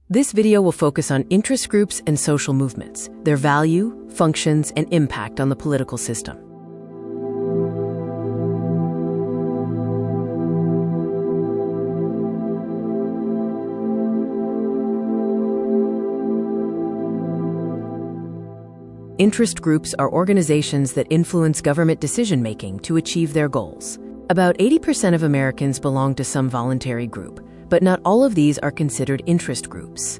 This video will focus on interest groups and social movements, their value, functions, and impact on the political system. Interest groups are organizations that influence government decision-making to achieve their goals. About 80% of Americans belong to some voluntary group, but not all of these are considered interest groups.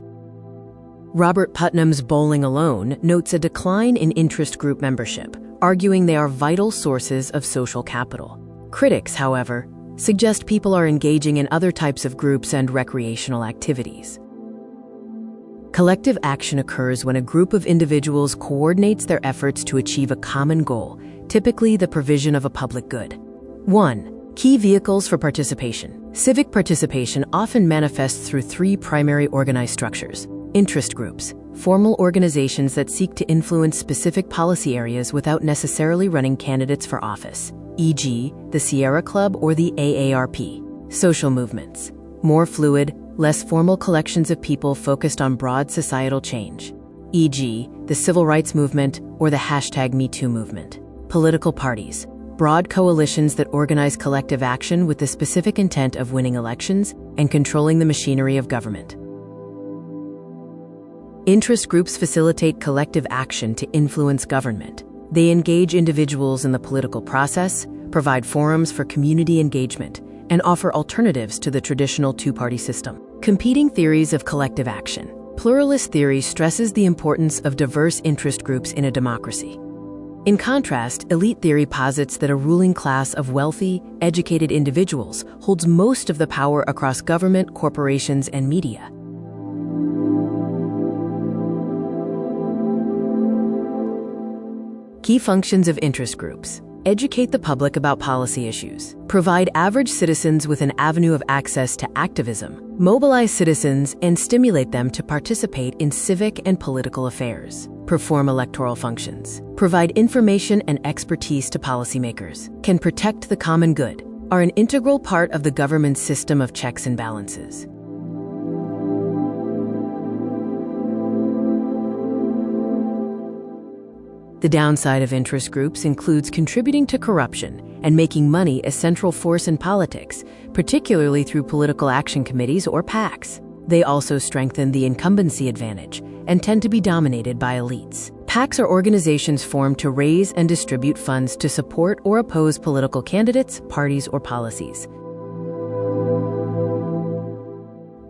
Robert Putnam's Bowling Alone notes a decline in interest group membership, arguing they are vital sources of social capital. Critics, however, suggest people are engaging in other types of groups and recreational activities. Collective action occurs when a group of individuals coordinates their efforts to achieve a common goal, typically the provision of a public good. 1. Key vehicles for participation. Civic participation often manifests through three primary organized structures. Interest groups, formal organizations that seek to influence specific policy areas without necessarily running candidates for office, e.g., the Sierra Club or the AARP. Social movements, more fluid, less formal collections of people focused on broad societal change, e.g., the Civil Rights Movement or the #MeToo movement. Political parties, broad coalitions that organize collective action with the specific intent of winning elections and controlling the machinery of government. Interest groups facilitate collective action to influence government. They engage individuals in the political process, provide forums for community engagement, and offer alternatives to the traditional two-party system. Competing theories of collective action. Pluralist theory stresses the importance of diverse interest groups in a democracy. In contrast, elite theory posits that a ruling class of wealthy, educated individuals holds most of the power across government, corporations, and media. Key functions of interest groups. Educate the public about policy issues. Provide average citizens with an avenue of access to activism. Mobilize citizens and stimulate them to participate in civic and political affairs. Perform electoral functions. Provide information and expertise to policymakers. Can protect the common good. Are an integral part of the government's system of checks and balances. The downside of interest groups includes contributing to corruption and making money a central force in politics, particularly through political action committees or PACs. They also strengthen the incumbency advantage and tend to be dominated by elites. PACs are organizations formed to raise and distribute funds to support or oppose political candidates, parties, or policies.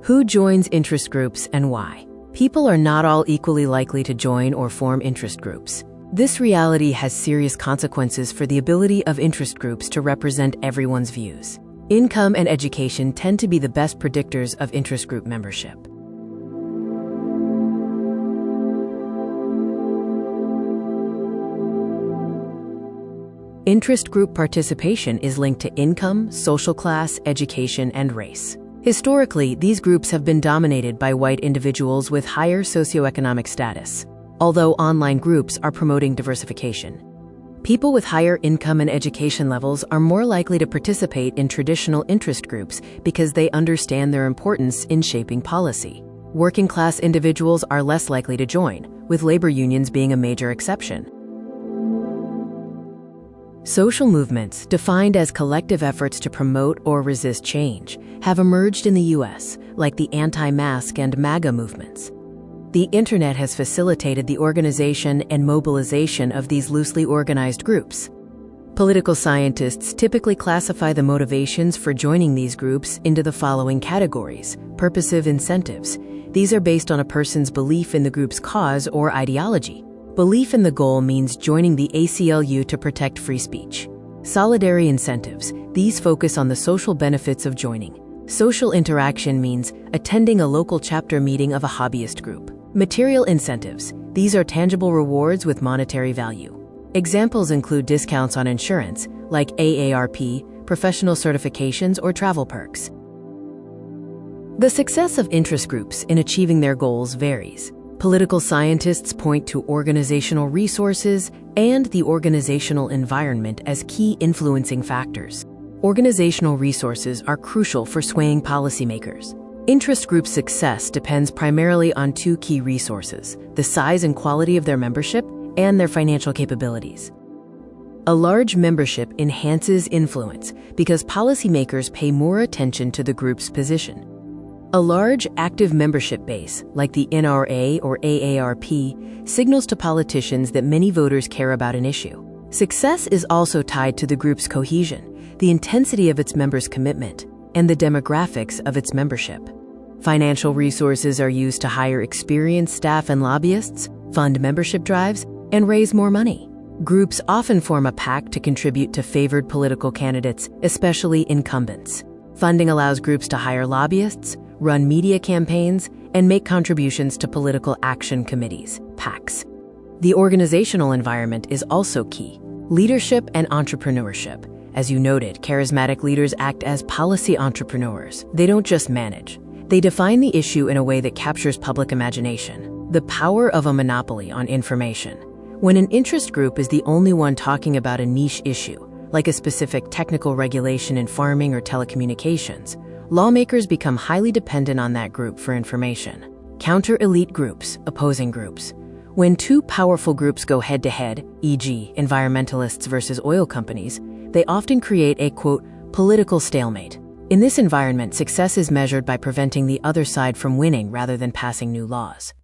Who joins interest groups and why? People are not all equally likely to join or form interest groups. This reality has serious consequences for the ability of interest groups to represent everyone's views. Income and education tend to be the best predictors of interest group membership. Interest group participation is linked to income, social class, education, and race. Historically, these groups have been dominated by white individuals with higher socioeconomic status, although online groups are promoting diversification. People with higher income and education levels are more likely to participate in traditional interest groups because they understand their importance in shaping policy. Working-class individuals are less likely to join, with labor unions being a major exception. Social movements, defined as collective efforts to promote or resist change, have emerged in the U.S., like the anti-mask and MAGA movements. The internet has facilitated the organization and mobilization of these loosely organized groups. Political scientists typically classify the motivations for joining these groups into the following categories: purposive incentives. These are based on a person's belief in the group's cause or ideology. Belief in the goal means joining the ACLU to protect free speech. Solidary incentives. These focus on the social benefits of joining. Social interaction means attending a local chapter meeting of a hobbyist group. Material incentives. These are tangible rewards with monetary value. Examples include discounts on insurance, like AARP, professional certifications, or travel perks. The success of interest groups in achieving their goals varies. Political scientists point to organizational resources and the organizational environment as key influencing factors. Organizational resources are crucial for swaying policymakers. Interest group success depends primarily on two key resources: the size and quality of their membership and their financial capabilities. A large membership enhances influence because policymakers pay more attention to the group's position. A large active membership base, like the NRA or AARP, signals to politicians that many voters care about an issue. Success is also tied to the group's cohesion, the intensity of its members' commitment, and the demographics of its membership. Financial resources are used to hire experienced staff and lobbyists, fund membership drives, and raise more money. Groups often form a PAC to contribute to favored political candidates, especially incumbents. Funding allows groups to hire lobbyists, run media campaigns, and make contributions to political action committees, PACs. The organizational environment is also key. Leadership and entrepreneurship. As you noted, charismatic leaders act as policy entrepreneurs. They don't just manage. They define the issue in a way that captures public imagination. The power of a monopoly on information. When an interest group is the only one talking about a niche issue, like a specific technical regulation in farming or telecommunications, lawmakers become highly dependent on that group for information. Counter-elite groups, opposing groups. When two powerful groups go head-to-head, e.g., environmentalists versus oil companies, they often create a, quote, political stalemate. In this environment, success is measured by preventing the other side from winning rather than passing new laws.